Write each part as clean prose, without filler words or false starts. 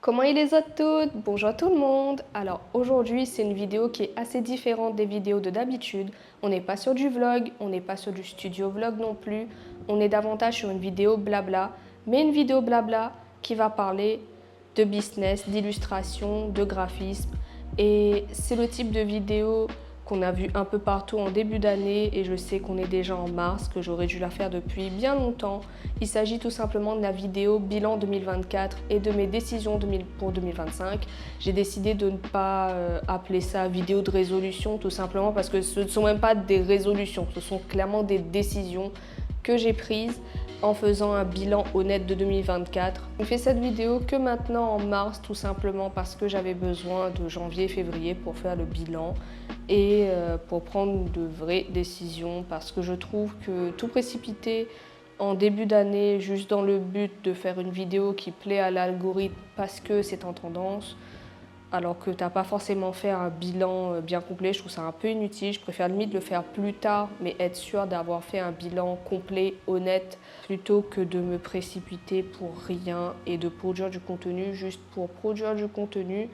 Comment il les autres toutes? Bonjour tout le monde. Alors aujourd'hui c'est une vidéo qui est assez différente des vidéos de d'habitude. On n'est pas sur du vlog, on n'est pas sur du studio vlog non plus. On est davantage sur une vidéo blabla, mais une vidéo blabla qui va parler de business, d'illustration, de graphisme. Et c'est le type de vidéo qu'on a vu un peu partout en début d'année et je sais qu'on est déjà en mars, que j'aurais dû la faire depuis bien longtemps. Il s'agit tout simplement de la vidéo bilan 2024 et de mes décisions pour 2025. J'ai décidé de ne pas appeler ça vidéo de résolution tout simplement parce que ce ne sont même pas des résolutions, ce sont clairement des décisions que j'ai prises en faisant un bilan honnête de 2024. Je fais cette vidéo que maintenant en mars tout simplement parce que j'avais besoin de janvier et février pour faire le bilan et pour prendre de vraies décisions parce que je trouve que tout précipiter en début d'année juste dans le but de faire une vidéo qui plaît à l'algorithme parce que c'est en tendance alors que tu n'as pas forcément fait un bilan bien complet, je trouve ça un peu inutile. Je préfère limite le faire plus tard, mais être sûr d'avoir fait un bilan complet, honnête, plutôt que de me précipiter pour rien et de produire du contenu juste pour produire du contenu.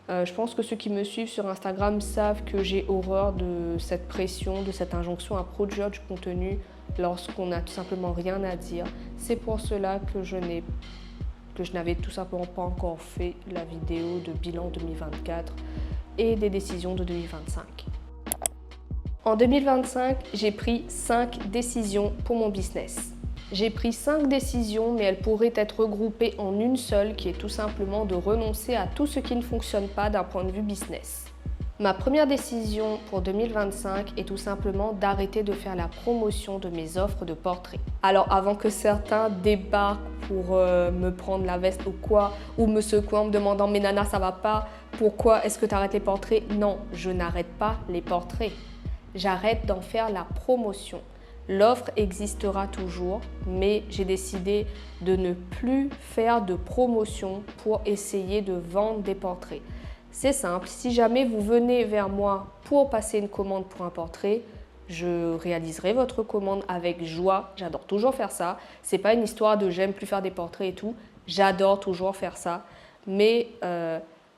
Je pense que ceux qui me suivent sur Instagram savent que j'ai horreur de cette pression, de cette injonction à produire du contenu lorsqu'on n'a tout simplement rien à dire. C'est pour cela que je n'avais tout simplement pas encore fait la vidéo de bilan 2024 et des décisions de 2025. En 2025, j'ai pris 5 décisions pour mon business. J'ai pris 5 décisions, mais elles pourraient être regroupées en une seule, qui est tout simplement de renoncer à tout ce qui ne fonctionne pas d'un point de vue business. Ma première décision pour 2025 est tout simplement d'arrêter de faire la promotion de mes offres de portrait. Alors avant que certains débarquent pour me prendre la veste ou quoi, ou me secouer en me demandant « mais Nana, ça va pas, pourquoi est-ce que tu arrêtes les portraits ?» Non, je n'arrête pas les portraits. J'arrête d'en faire la promotion. L'offre existera toujours, mais j'ai décidé de ne plus faire de promotion pour essayer de vendre des portraits. C'est simple, si jamais vous venez vers moi pour passer une commande pour un portrait, je réaliserai votre commande avec joie. J'adore toujours faire ça. C'est pas une histoire de j'aime plus faire des portraits et tout. J'adore toujours faire ça. Mais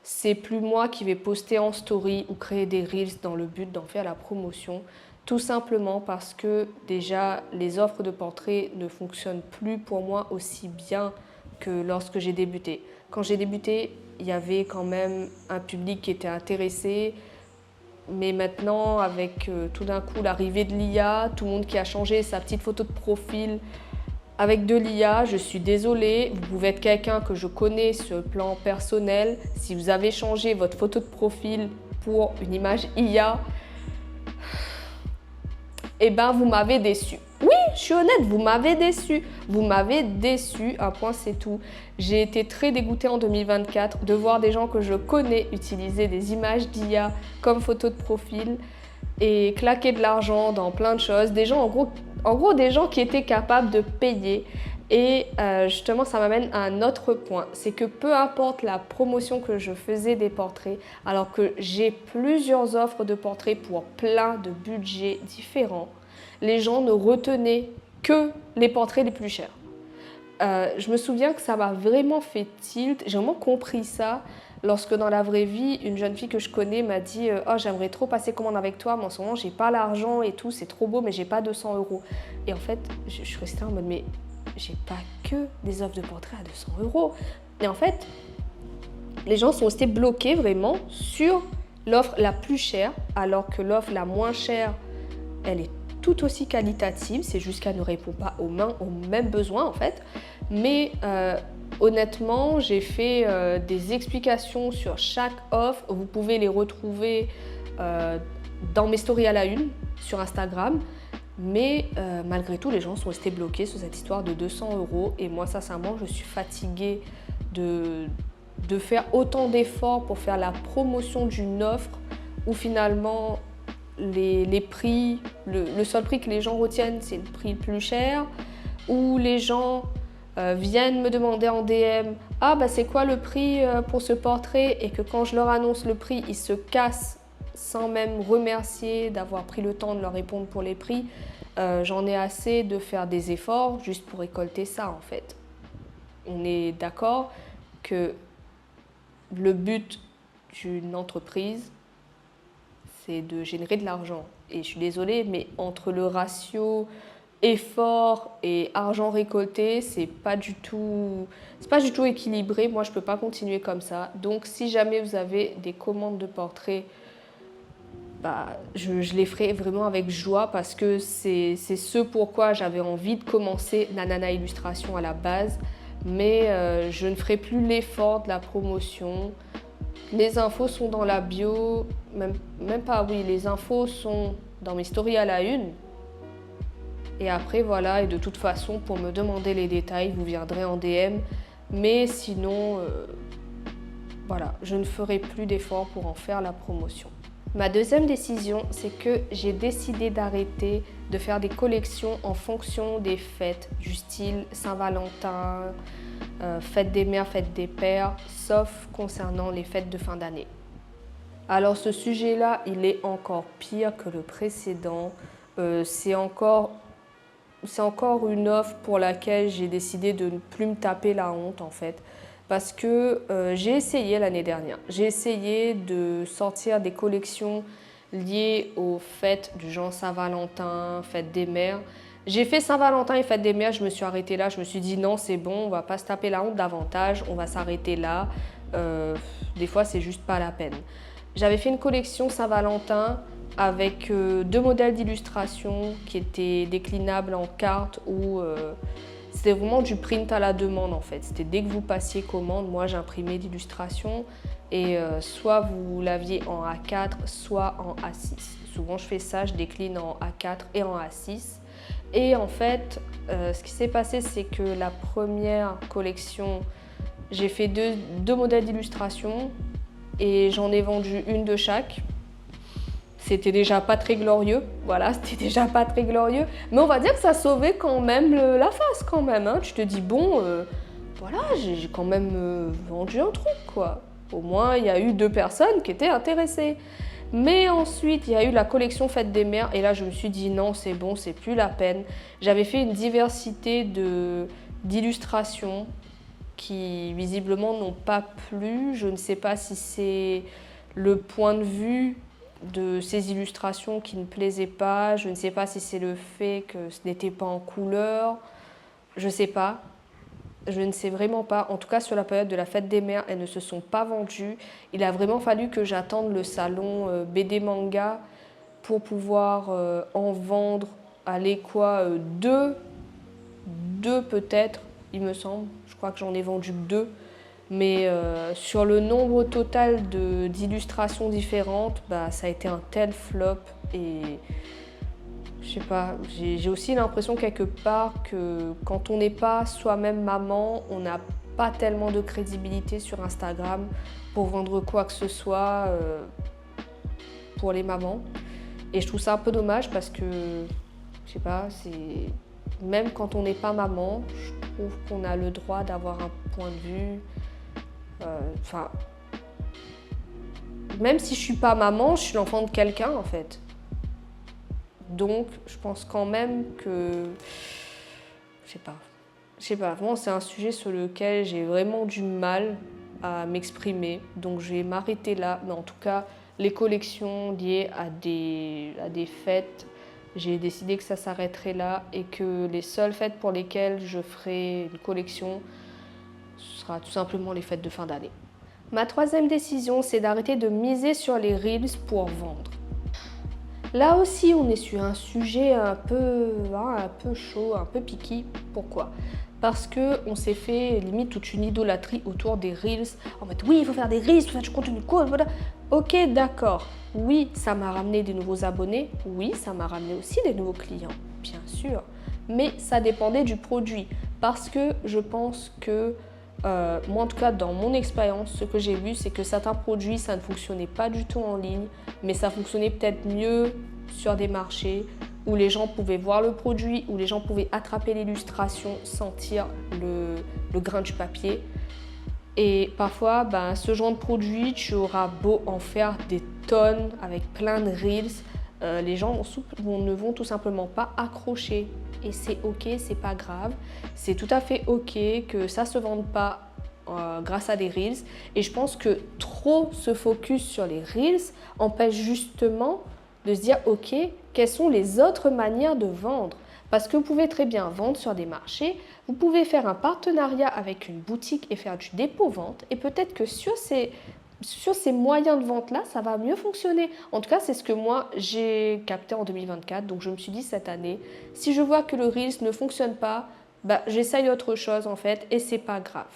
c'est plus moi qui vais poster en story ou créer des reels dans le but d'en faire la promotion. Tout simplement parce que déjà les offres de portraits ne fonctionnent plus pour moi aussi bien que lorsque j'ai débuté. Quand j'ai débuté, il y avait quand même un public qui était intéressé. Mais maintenant, avec tout d'un coup l'arrivée de l'IA, tout le monde qui a changé sa petite photo de profil avec de l'IA, je suis désolée, vous pouvez être quelqu'un que je connais sur le plan personnel. Si vous avez changé votre photo de profil pour une image IA, eh ben vous m'avez déçu. Oui, je suis honnête, vous m'avez déçu. Vous m'avez déçu, un point c'est tout. J'ai été très dégoûtée en 2024 de voir des gens que je connais utiliser des images d'IA comme photo de profil et claquer de l'argent dans plein de choses. Des gens, en gros des gens qui étaient capables de payer. Et justement, ça m'amène à un autre point, c'est que peu importe la promotion que je faisais des portraits, alors que j'ai plusieurs offres de portraits pour plein de budgets différents, les gens ne retenaient que les portraits les plus chers. Je me souviens que ça m'a vraiment fait tilt, j'ai vraiment compris ça lorsque dans la vraie vie, une jeune fille que je connais m'a dit « Oh, j'aimerais trop passer commande avec toi, mais en ce moment, j'ai pas l'argent et tout, c'est trop beau, mais j'ai pas 200 €. » Et en fait, je suis restée en mode « Mais j'ai pas que des offres de portrait à 200 €. » Et en fait, les gens sont restés bloqués vraiment sur l'offre la plus chère, alors que l'offre la moins chère, elle est tout aussi qualitative, c'est juste qu'elle ne répond pas aux mêmes besoins en fait. Mais honnêtement, j'ai fait des explications sur chaque offre. Vous pouvez les retrouver dans mes stories à la une sur Instagram. Mais malgré tout, les gens sont restés bloqués sur cette histoire de 200 €. Et moi, sincèrement, je suis fatiguée de faire autant d'efforts pour faire la promotion d'une offre où finalement les prix, le seul prix que les gens retiennent, c'est le prix le plus cher, où les gens viennent me demander en DM « Ah, bah c'est quoi le prix pour ce portrait ?» et que quand je leur annonce le prix, ils se cassent sans même remercier d'avoir pris le temps de leur répondre pour les prix. J'en ai assez de faire des efforts juste pour récolter ça en fait. On est d'accord que le but d'une entreprise, c'est de générer de l'argent. Et je suis désolée, mais entre le ratio effort et argent récolté, c'est pas du tout équilibré. Moi, je peux pas continuer comme ça. Donc, si jamais vous avez des commandes de portraits, bah, je les ferai vraiment avec joie parce que c'est ce pourquoi j'avais envie de commencer Nanana Illustration à la base. Mais je ne ferai plus l'effort de la promotion. Les infos sont dans la bio, même pas, oui, les infos sont dans mes stories à la une. Et après, voilà, et de toute façon, pour me demander les détails, vous viendrez en DM. Mais sinon, voilà, je ne ferai plus d'efforts pour en faire la promotion. Ma deuxième décision, c'est que j'ai décidé d'arrêter de faire des collections en fonction des fêtes, du style Saint-Valentin, fête des mères, fête des pères, sauf concernant les fêtes de fin d'année. Alors ce sujet-là, il est encore pire que le précédent. C'est encore une offre pour laquelle j'ai décidé de ne plus me taper la honte en fait. Parce que j'ai essayé l'année dernière. J'ai essayé de sortir des collections liées aux fêtes du genre Saint-Valentin, fête des mères. J'ai fait Saint-Valentin et fête des mères, je me suis arrêtée là. Je me suis dit non, c'est bon, on va pas se taper la honte davantage, on va s'arrêter là. Des fois, c'est juste pas la peine. J'avais fait une collection Saint-Valentin avec 2 modèles d'illustration qui étaient déclinables en cartes ou c'était vraiment du print à la demande en fait. C'était dès que vous passiez commande, moi j'imprimais d'illustrations et soit vous l'aviez en A4, soit en A6. Souvent je fais ça, je décline en A4 et en A6. Et en fait, ce qui s'est passé, c'est que la première collection, j'ai fait deux modèles d'illustration et j'en ai vendu une de chaque. C'était déjà pas très glorieux, voilà, c'était déjà pas très glorieux. Mais on va dire que ça sauvait quand même la face quand même. Hein. Tu te dis, bon, voilà, j'ai quand même vendu un truc, quoi. Au moins, il y a eu 2 personnes qui étaient intéressées. Mais ensuite, il y a eu la collection Fête des Mères. Et là, je me suis dit, non, c'est bon, c'est plus la peine. J'avais fait une diversité d'illustrations qui, visiblement, n'ont pas plu. Je ne sais pas si c'est le point de vue de ces illustrations qui ne plaisaient pas. Je ne sais pas si c'est le fait que ce n'était pas en couleur. Je ne sais pas. Je ne sais vraiment pas. En tout cas, sur la période de la Fête des Mères, elles ne se sont pas vendues. Il a vraiment fallu que j'attende le salon BD Manga pour pouvoir en vendre, allez quoi, 2 peut-être, il me semble. Je crois que j'en ai vendu 2. Mais sur le nombre total d'illustrations différentes, bah, ça a été un tel flop et je sais pas, j'ai aussi l'impression quelque part que quand on n'est pas soi-même maman, on n'a pas tellement de crédibilité sur Instagram pour vendre quoi que ce soit pour les mamans. Et je trouve ça un peu dommage parce que, je sais pas, même quand on n'est pas maman, je trouve qu'on a le droit d'avoir un point de vue. Enfin, même si je suis pas maman, je suis l'enfant de quelqu'un en fait. Donc, je pense quand même que, je sais pas, vraiment c'est un sujet sur lequel j'ai vraiment du mal à m'exprimer. Donc, je vais m'arrêter là. Mais en tout cas, les collections liées à des fêtes, j'ai décidé que ça s'arrêterait là et que les seules fêtes pour lesquelles je ferai une collection, ce sera tout simplement les fêtes de fin d'année. Ma 3e décision, c'est d'arrêter de miser sur les Reels pour vendre. Là aussi, on est sur un sujet un peu chaud, un peu piqué. Pourquoi ? Parce qu'on s'est fait limite toute une idolâtrie autour des Reels. En fait, oui, il faut faire des Reels, il faut faire du contenu cool, voilà. Ok, d'accord. Oui, ça m'a ramené des nouveaux abonnés. Oui, ça m'a ramené aussi des nouveaux clients, bien sûr. Mais ça dépendait du produit. Parce que je pense que moi, en tout cas, dans mon expérience, ce que j'ai vu, c'est que certains produits, ça ne fonctionnait pas du tout en ligne, mais ça fonctionnait peut-être mieux sur des marchés où les gens pouvaient voir le produit, où les gens pouvaient attraper l'illustration, sentir le grain du papier. Et parfois, ce genre de produit, tu auras beau en faire des tonnes avec plein de reels, les gens ne vont tout simplement pas accrocher. Et c'est ok, c'est pas grave. C'est tout à fait ok que ça se vende pas grâce à des Reels. Et je pense que trop se focus sur les Reels empêche justement de se dire, ok, quelles sont les autres manières de vendre? Parce que vous pouvez très bien vendre sur des marchés, vous pouvez faire un partenariat avec une boutique et faire du dépôt-vente. Et peut-être que sur ces moyens de vente-là, ça va mieux fonctionner. En tout cas, c'est ce que moi, j'ai capté en 2024. Donc, je me suis dit cette année, si je vois que le Reels ne fonctionne pas, j'essaye autre chose en fait et c'est pas grave.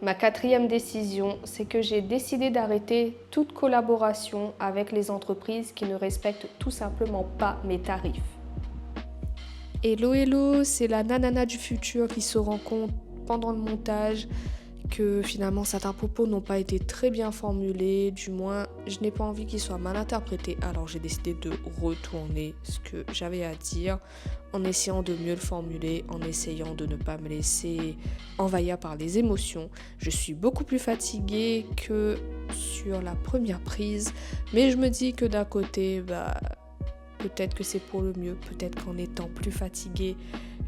Ma 4e décision, c'est que j'ai décidé d'arrêter toute collaboration avec les entreprises qui ne respectent tout simplement pas mes tarifs. Hello, hello, c'est la nanana du futur qui se rend compte pendant le montage que finalement certains propos n'ont pas été très bien formulés, du moins je n'ai pas envie qu'ils soient mal interprétés, alors j'ai décidé de retourner ce que j'avais à dire en essayant de mieux le formuler, en essayant de ne pas me laisser envahir par les émotions. Je suis beaucoup plus fatiguée que sur la première prise, mais je me dis que d'un côté, peut-être que c'est pour le mieux, peut-être qu'en étant plus fatiguée,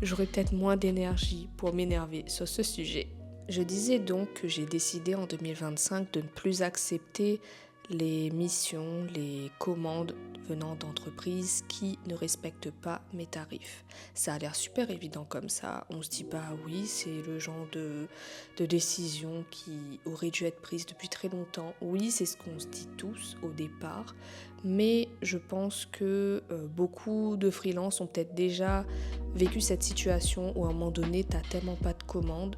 j'aurai peut-être moins d'énergie pour m'énerver sur ce sujet. Je disais donc que j'ai décidé en 2025 de ne plus accepter les missions, les commandes venant d'entreprises qui ne respectent pas mes tarifs. Ça a l'air super évident comme ça. On se dit oui, c'est le genre de décision qui aurait dû être prise depuis très longtemps. Oui, c'est ce qu'on se dit tous au départ. Mais je pense que beaucoup de freelances ont peut-être déjà vécu cette situation où à un moment donné, tu n'as tellement pas de commandes.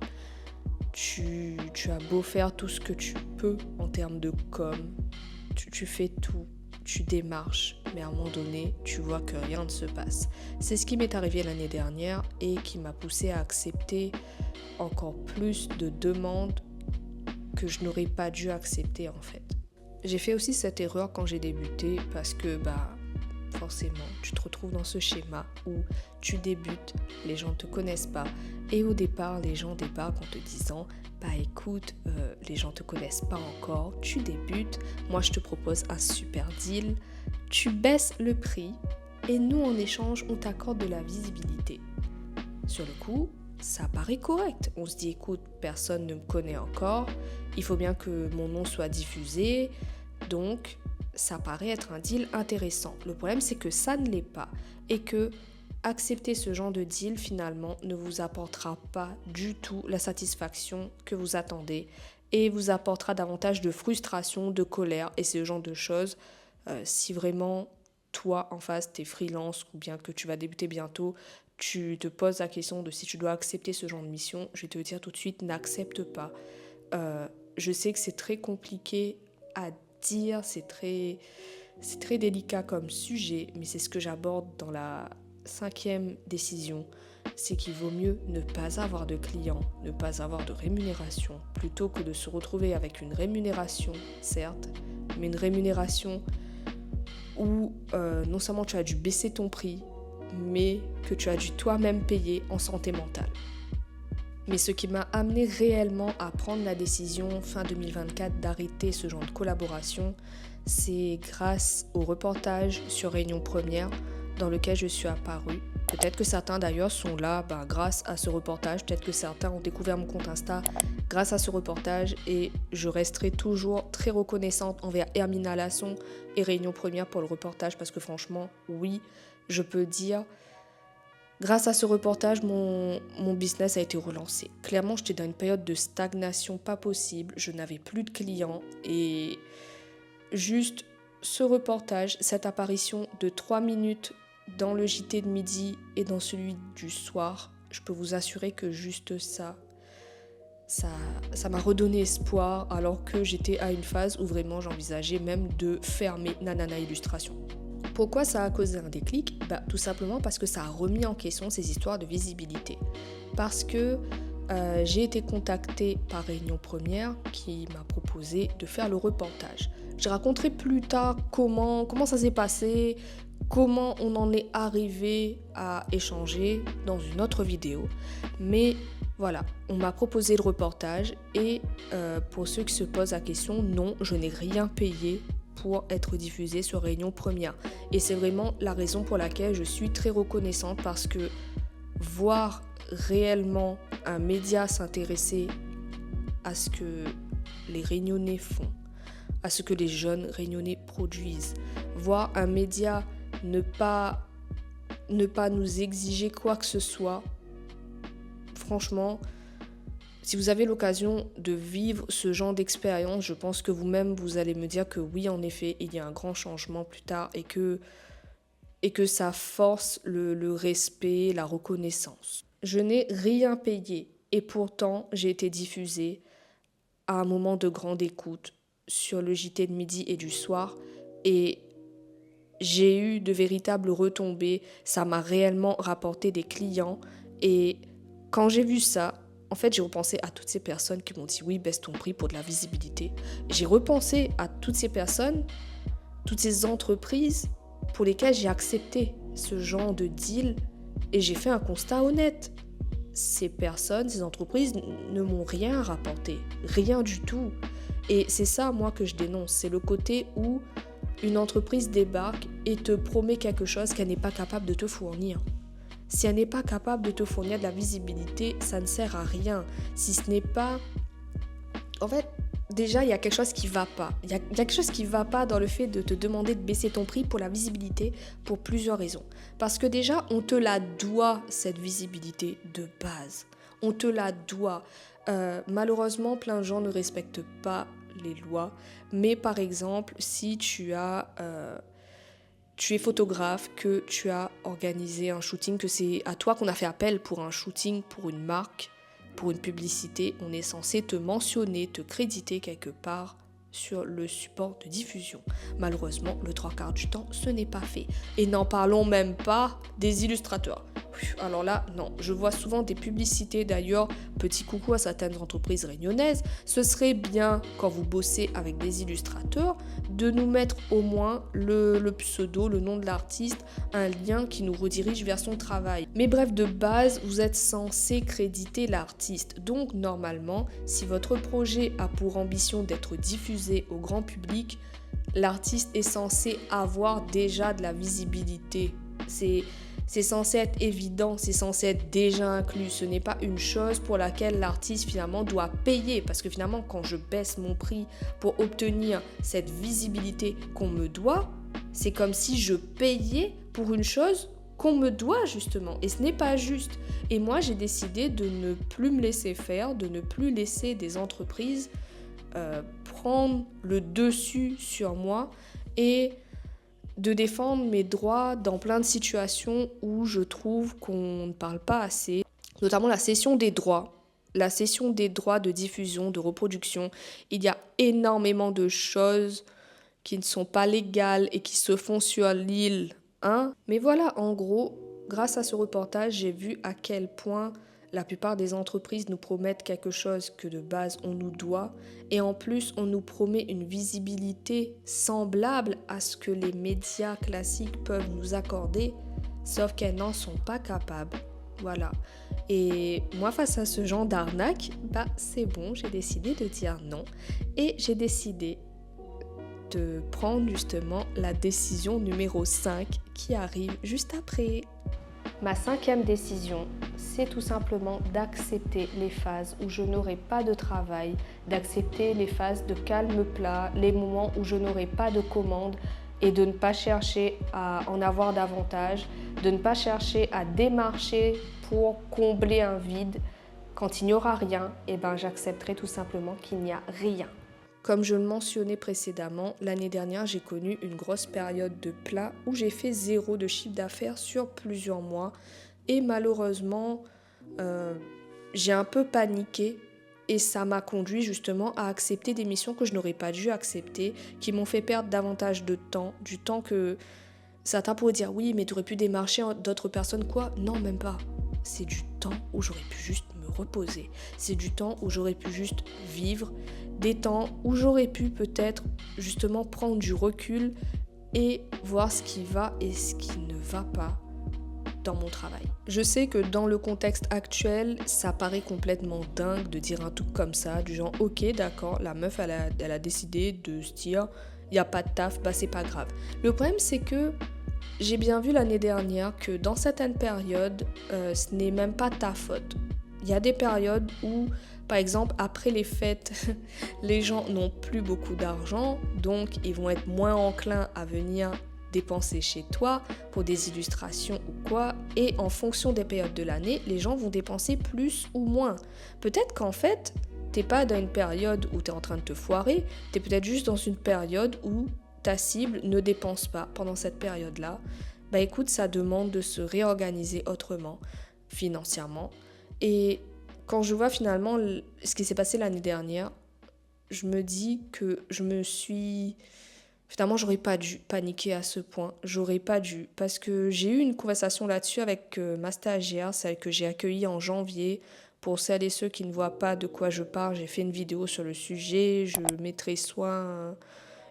Tu as beau faire tout ce que tu peux en termes de com, tu fais tout, tu démarches, mais à un moment donné, tu vois que rien ne se passe. C'est ce qui m'est arrivé l'année dernière et qui m'a poussée à accepter encore plus de demandes que je n'aurais pas dû accepter en fait. J'ai fait aussi cette erreur quand j'ai débuté parce que forcément, tu te retrouves dans ce schéma où tu débutes, les gens ne te connaissent pas et au départ, les gens débarquent en te disant écoute, les gens ne te connaissent pas encore, tu débutes, moi je te propose un super deal, tu baisses le prix et nous en échange, on t'accorde de la visibilité. Sur le coup, ça paraît correct. On se dit écoute, personne ne me connaît encore, il faut bien que mon nom soit diffusé, donc ça paraît être un deal intéressant. Le problème, c'est que ça ne l'est pas et que accepter ce genre de deal, finalement, ne vous apportera pas du tout la satisfaction que vous attendez et vous apportera davantage de frustration, de colère et ce genre de choses. Si vraiment, toi, en face, t'es freelance ou bien que tu vas débuter bientôt, tu te poses la question de si tu dois accepter ce genre de mission, je vais te dire tout de suite, n'accepte pas. Je sais que c'est très compliqué à dire, c'est très délicat comme sujet, mais c'est ce que j'aborde dans la 5e décision, c'est qu'il vaut mieux ne pas avoir de clients, ne pas avoir de rémunération, plutôt que de se retrouver avec une rémunération, certes, mais une rémunération où non seulement tu as dû baisser ton prix, mais que tu as dû toi-même payer en santé mentale. Mais ce qui m'a amené réellement à prendre la décision fin 2024 d'arrêter ce genre de collaboration, c'est grâce au reportage sur Réunion Première dans lequel je suis apparue. Peut-être que certains d'ailleurs sont là grâce à ce reportage, peut-être que certains ont découvert mon compte Insta grâce à ce reportage et je resterai toujours très reconnaissante envers Hermina Lasson et Réunion Première pour le reportage parce que franchement, oui, je peux dire, grâce à ce reportage, mon business a été relancé. Clairement, j'étais dans une période de stagnation pas possible, je n'avais plus de clients et juste ce reportage, cette apparition de 3 minutes dans le JT de midi et dans celui du soir, je peux vous assurer que juste ça m'a redonné espoir alors que j'étais à une phase où vraiment j'envisageais même de fermer Nanana Illustration. Pourquoi ça a causé un déclic ? Tout simplement parce que ça a remis en question ces histoires de visibilité. Parce que j'ai été contactée par Réunion Première qui m'a proposé de faire le reportage. Je raconterai plus tard comment ça s'est passé, comment on en est arrivé à échanger dans une autre vidéo. Mais voilà, on m'a proposé le reportage et pour ceux qui se posent la question, non, je n'ai rien payé pour être diffusé sur Réunion Première. Et c'est vraiment la raison pour laquelle je suis très reconnaissante parce que voir réellement un média s'intéresser à ce que les Réunionnais font, à ce que les jeunes Réunionnais produisent. Voir un média ne pas nous exiger quoi que ce soit, franchement, si vous avez l'occasion de vivre ce genre d'expérience, je pense que vous-même, vous allez me dire que oui, en effet, il y a un grand changement plus tard et que ça force le respect, la reconnaissance. Je n'ai rien payé et pourtant, j'ai été diffusée à un moment de grande écoute sur le JT de midi et du soir et j'ai eu de véritables retombées. Ça m'a réellement rapporté des clients et quand j'ai vu ça, en fait, j'ai repensé à toutes ces personnes qui m'ont dit oui, baisse ton prix pour de la visibilité. J'ai repensé à toutes ces personnes, toutes ces entreprises pour lesquelles j'ai accepté ce genre de deal et j'ai fait un constat honnête. Ces personnes, ces entreprises ne m'ont rien rapporté, rien du tout. Et c'est ça, moi, que je dénonce. C'est le côté où une entreprise débarque et te promet quelque chose qu'elle n'est pas capable de te fournir. Si elle n'est pas capable de te fournir de la visibilité, ça ne sert à rien. Si ce n'est pas... En fait, déjà, il y a quelque chose qui ne va pas. Il y a quelque chose qui ne va pas dans le fait de te demander de baisser ton prix pour la visibilité pour plusieurs raisons. Parce que déjà, on te la doit, cette visibilité de base. On te la doit. Malheureusement, plein de gens ne respectent pas les lois. Mais par exemple, si tu es photographe, que tu as organisé un shooting, que c'est à toi qu'on a fait appel pour un shooting, pour une marque, pour une publicité, on est censé te mentionner, te créditer quelque part sur le support de diffusion. Malheureusement, le 3/4 du temps, ce n'est pas fait. Et n'en parlons même pas des illustrateurs. Alors là, non, je vois souvent des publicités d'ailleurs, petit coucou à certaines entreprises réunionnaises, ce serait bien quand vous bossez avec des illustrateurs de nous mettre au moins le pseudo, le nom de l'artiste, un lien qui nous redirige vers son travail. Mais bref, de base, vous êtes censé créditer l'artiste. Donc normalement, si votre projet a pour ambition d'être diffusé au grand public, l'artiste est censé avoir déjà de la visibilité. C'est censé être évident, c'est censé être déjà inclus. Ce n'est pas une chose pour laquelle l'artiste finalement doit payer. Parce que finalement, quand je baisse mon prix pour obtenir cette visibilité qu'on me doit, c'est comme si je payais pour une chose qu'on me doit justement. Et ce n'est pas juste. Et moi, j'ai décidé de ne plus me laisser faire, de ne plus laisser des entreprises prendre le dessus sur moi et de défendre mes droits dans plein de situations où je trouve qu'on ne parle pas assez, notamment la cession des droits de diffusion, de reproduction. Il y a énormément de choses qui ne sont pas légales et qui se font sur l'île, hein. Mais voilà, en gros, grâce à ce reportage, j'ai vu à quel point la plupart des entreprises nous promettent quelque chose que de base on nous doit et en plus on nous promet une visibilité semblable à ce que les médias classiques peuvent nous accorder, sauf qu'elles n'en sont pas capables. Voilà. Et moi face à ce genre d'arnaque, c'est bon, j'ai décidé de dire non et j'ai décidé de prendre justement la décision numéro 5 qui arrive juste après. Ma 5e décision, c'est tout simplement d'accepter les phases où je n'aurai pas de travail, d'accepter les phases de calme plat, les moments où je n'aurai pas de commandes et de ne pas chercher à en avoir davantage, de ne pas chercher à démarcher pour combler un vide. Quand il n'y aura rien, j'accepterai tout simplement qu'il n'y a rien. Comme je le mentionnais précédemment, l'année dernière, j'ai connu une grosse période de plat où j'ai fait 0 de chiffre d'affaires sur plusieurs mois. Et malheureusement, j'ai un peu paniqué et ça m'a conduit justement à accepter des missions que je n'aurais pas dû accepter, qui m'ont fait perdre davantage de temps, du temps que certains pourraient dire « oui, mais tu aurais pu démarcher d'autres personnes, quoi ?» Non, même pas. C'est du temps où j'aurais pu juste me reposer. C'est du temps où j'aurais pu juste vivre, des temps où j'aurais pu peut-être justement prendre du recul et voir ce qui va et ce qui ne va pas dans mon travail. Je sais que dans le contexte actuel, ça paraît complètement dingue de dire un truc comme ça, du genre ok d'accord, la meuf elle a décidé de se dire il n'y a pas de taf, c'est pas grave. Le problème c'est que j'ai bien vu l'année dernière que dans certaines périodes, ce n'est même pas ta faute. Il y a des périodes où Par exemple, après les fêtes, les gens n'ont plus beaucoup d'argent, donc ils vont être moins enclins à venir dépenser chez toi pour des illustrations ou quoi. Et en fonction des périodes de l'année, les gens vont dépenser plus ou moins. Peut-être qu'en fait, t'es pas dans une période où t'es en train de te foirer, t'es peut-être juste dans une période où ta cible ne dépense pas pendant cette période-là. Bah écoute, ça demande de se réorganiser autrement, financièrement. Et quand je vois finalement ce qui s'est passé l'année dernière, je me dis que finalement, j'aurais pas dû paniquer à ce point. J'aurais pas dû. Parce que j'ai eu une conversation là-dessus avec ma stagiaire, celle que j'ai accueillie en janvier. Pour celles et ceux qui ne voient pas de quoi je parle, j'ai fait une vidéo sur le sujet. Je mettrai soit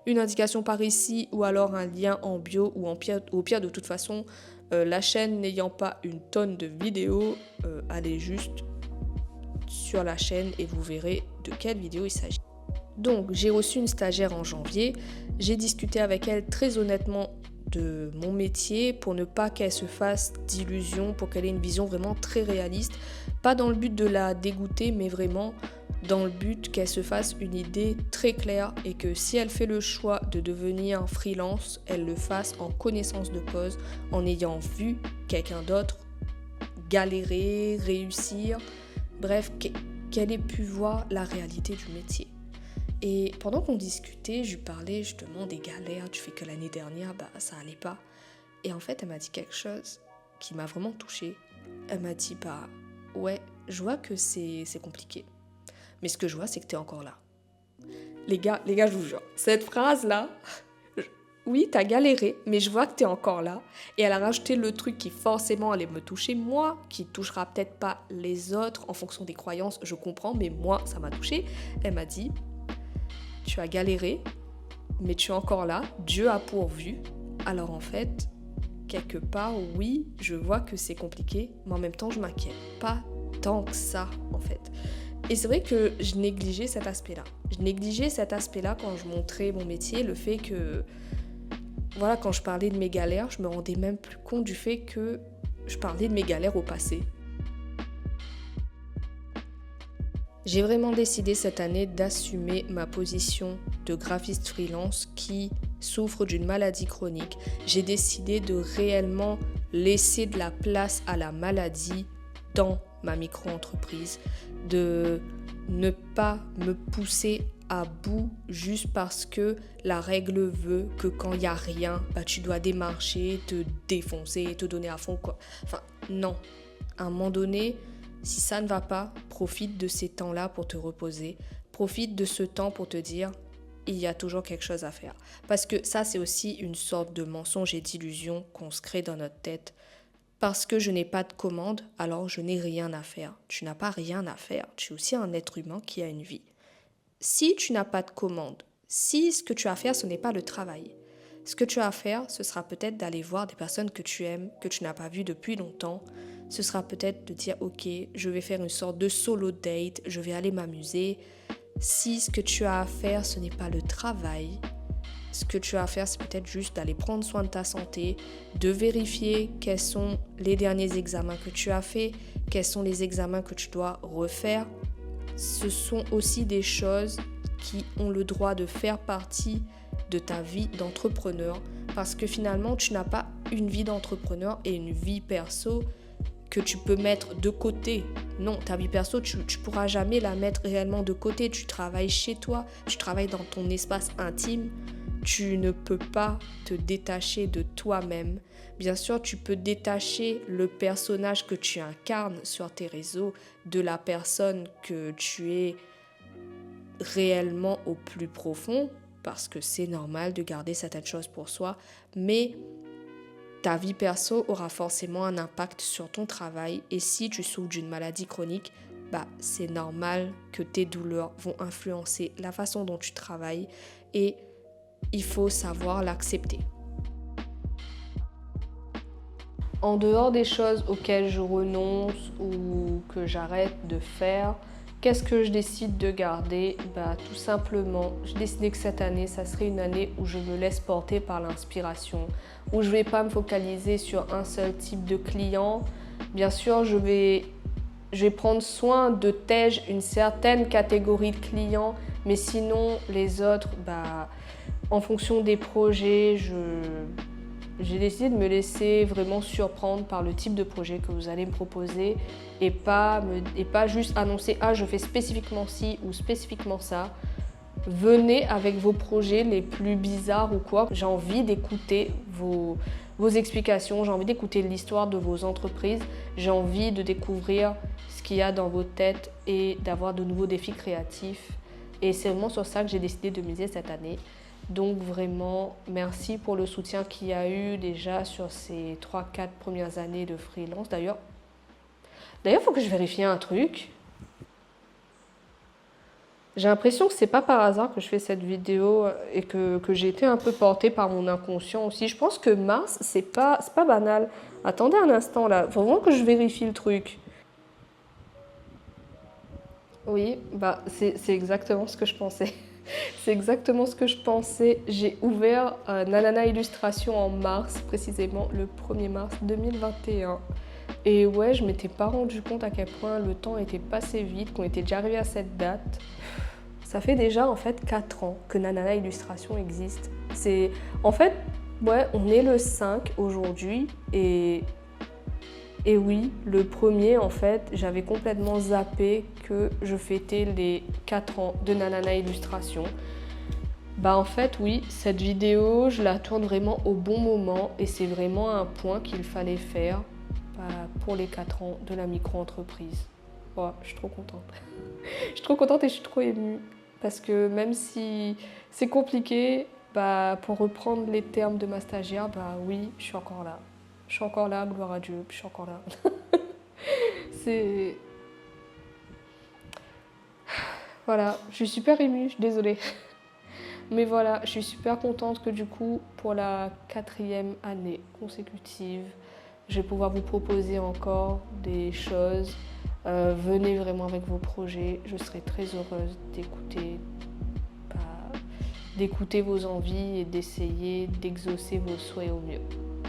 une indication par ici ou alors un lien en bio ou au pire de toute façon, la chaîne n'ayant pas une tonne de vidéos, allez juste sur la chaîne et vous verrez de quelle vidéo il s'agit. Donc, j'ai reçu une stagiaire en janvier. J'ai discuté avec elle très honnêtement de mon métier pour ne pas qu'elle se fasse d'illusions, pour qu'elle ait une vision vraiment très réaliste. Pas dans le but de la dégoûter, mais vraiment dans le but qu'elle se fasse une idée très claire et que si elle fait le choix de devenir freelance, elle le fasse en connaissance de cause, en ayant vu quelqu'un d'autre galérer, réussir, bref, qu'elle ait pu voir la réalité du métier. Et pendant qu'on discutait, je lui parlais justement des galères, du fait que l'année dernière, ça allait pas. Et en fait, elle m'a dit quelque chose qui m'a vraiment touchée. Elle m'a dit, ouais, je vois que c'est compliqué. Mais ce que je vois, c'est que t'es encore là. Les gars, je vous jure, cette phrase-là, oui, t'as galéré, mais je vois que t'es encore là. Et elle a rajouté le truc qui forcément allait me toucher, moi, qui touchera peut-être pas les autres en fonction des croyances, je comprends, mais moi, ça m'a touchée. Elle m'a dit, tu as galéré, mais tu es encore là, Dieu a pourvu. Alors en fait, quelque part, oui, je vois que c'est compliqué, mais en même temps, je m'inquiète pas tant que ça, en fait. Et c'est vrai que je négligeais cet aspect-là. Je négligeais cet aspect-là quand je montrais mon métier, le fait que, voilà, quand je parlais de mes galères, je me rendais même plus compte du fait que je parlais de mes galères au passé. J'ai vraiment décidé cette année d'assumer ma position de graphiste freelance qui souffre d'une maladie chronique. J'ai décidé de réellement laisser de la place à la maladie dans ma micro-entreprise, de ne pas me pousser à bout juste parce que la règle veut que quand il n'y a rien, tu dois démarcher, te défoncer, te donner à fond, quoi. Enfin, non. À un moment donné, si ça ne va pas, profite de ces temps-là pour te reposer. Profite de ce temps pour te dire, il y a toujours quelque chose à faire. Parce que ça, c'est aussi une sorte de mensonge et d'illusion qu'on se crée dans notre tête. Parce que je n'ai pas de commande, alors je n'ai rien à faire. Tu n'as pas rien à faire. Tu es aussi un être humain qui a une vie. Si tu n'as pas de commande, si ce que tu as à faire, ce n'est pas le travail, ce que tu as à faire, ce sera peut-être d'aller voir des personnes que tu aimes, que tu n'as pas vues depuis longtemps. Ce sera peut-être de dire, ok, je vais faire une sorte de solo date, je vais aller m'amuser. Si ce que tu as à faire, ce n'est pas le travail, ce que tu as à faire, c'est peut-être juste d'aller prendre soin de ta santé, de vérifier quels sont les derniers examens que tu as faits, quels sont les examens que tu dois refaire. Ce sont aussi des choses qui ont le droit de faire partie de ta vie d'entrepreneur parce que finalement, tu n'as pas une vie d'entrepreneur et une vie perso que tu peux mettre de côté. Non, ta vie perso, tu pourras jamais la mettre réellement de côté. Tu travailles chez toi, tu travailles dans ton espace intime. Tu ne peux pas te détacher de toi-même. Bien sûr, tu peux détacher le personnage que tu incarnes sur tes réseaux de la personne que tu es réellement au plus profond, parce que c'est normal de garder certaines choses pour soi, mais ta vie perso aura forcément un impact sur ton travail et si tu souffres d'une maladie chronique, c'est normal que tes douleurs vont influencer la façon dont tu travailles et il faut savoir l'accepter. En dehors des choses auxquelles je renonce ou que j'arrête de faire, qu'est-ce que je décide de garder ? Tout simplement, j'ai décidé que cette année, ça serait une année où je me laisse porter par l'inspiration, où je ne vais pas me focaliser sur un seul type de client. Bien sûr, je vais je vais prendre soin de tège une certaine catégorie de clients, mais sinon les autres, bah, en fonction des projets, j'ai décidé de me laisser vraiment surprendre par le type de projet que vous allez me proposer et pas juste annoncer « Ah, je fais spécifiquement ci ou spécifiquement ça ». Venez avec vos projets les plus bizarres ou quoi. J'ai envie d'écouter vos explications, j'ai envie d'écouter l'histoire de vos entreprises, j'ai envie de découvrir ce qu'il y a dans vos têtes et d'avoir de nouveaux défis créatifs. Et c'est vraiment sur ça que j'ai décidé de miser cette année. Donc vraiment, merci pour le soutien qu'il y a eu déjà sur ces 3-4 premières années de freelance. D'ailleurs, il faut que je vérifie un truc. J'ai l'impression que c'est pas par hasard que je fais cette vidéo et que j'ai été un peu portée par mon inconscient aussi. Je pense que mars, c'est pas banal. Attendez un instant là, faut vraiment que je vérifie le truc. Oui, bah c'est exactement ce que je pensais. C'est exactement ce que je pensais. J'ai ouvert Nanana Illustration en mars, précisément le 1er mars 2021. Et ouais, je m'étais pas rendu compte à quel point le temps était passé vite, qu'on était déjà arrivé à cette date. Ça fait déjà en fait 4 ans que Nanana Illustration existe. En fait, ouais, on est le 5 aujourd'hui et oui, le premier en fait, j'avais complètement zappé que je fêtais les 4 ans de Nanana Illustration. Bah en fait oui, cette vidéo, je la tourne vraiment au bon moment et c'est vraiment un point qu'il fallait faire pour les 4 ans de la micro-entreprise. Oh, je suis trop contente. Je suis trop contente et je suis trop émue. Parce que même si c'est compliqué, bah, pour reprendre les termes de ma stagiaire, bah oui, je suis encore là. Je suis encore là, gloire à Dieu, je suis encore là. C'est... Voilà, je suis super émue, je suis désolée. Mais voilà, je suis super contente que du coup, pour la 4e année consécutive, je vais pouvoir vous proposer encore des choses. Venez vraiment avec vos projets, je serai très heureuse d'écouter vos envies et d'essayer d'exaucer vos souhaits au mieux.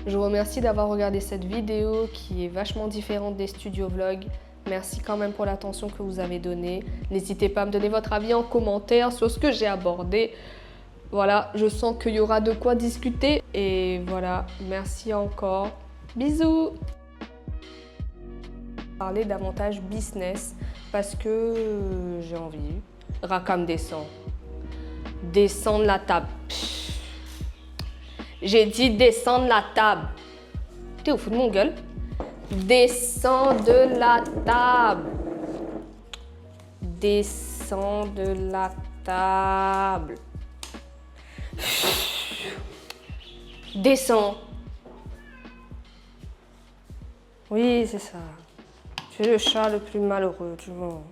Je vous remercie d'avoir regardé cette vidéo qui est vachement différente des studio vlogs. Merci quand même pour l'attention que vous avez donnée. N'hésitez pas à me donner votre avis en commentaire sur ce que j'ai abordé. Voilà, je sens qu'il y aura de quoi discuter. Et voilà, merci encore. Bisous! Parler davantage business parce que j'ai envie. Rakam descend. Descendre la table. J'ai dit descendre la table. T'es au fond de mon gueule? Descends de la table. Descends de la table. Descends. Oui, c'est ça. Tu es le chat le plus malheureux du monde.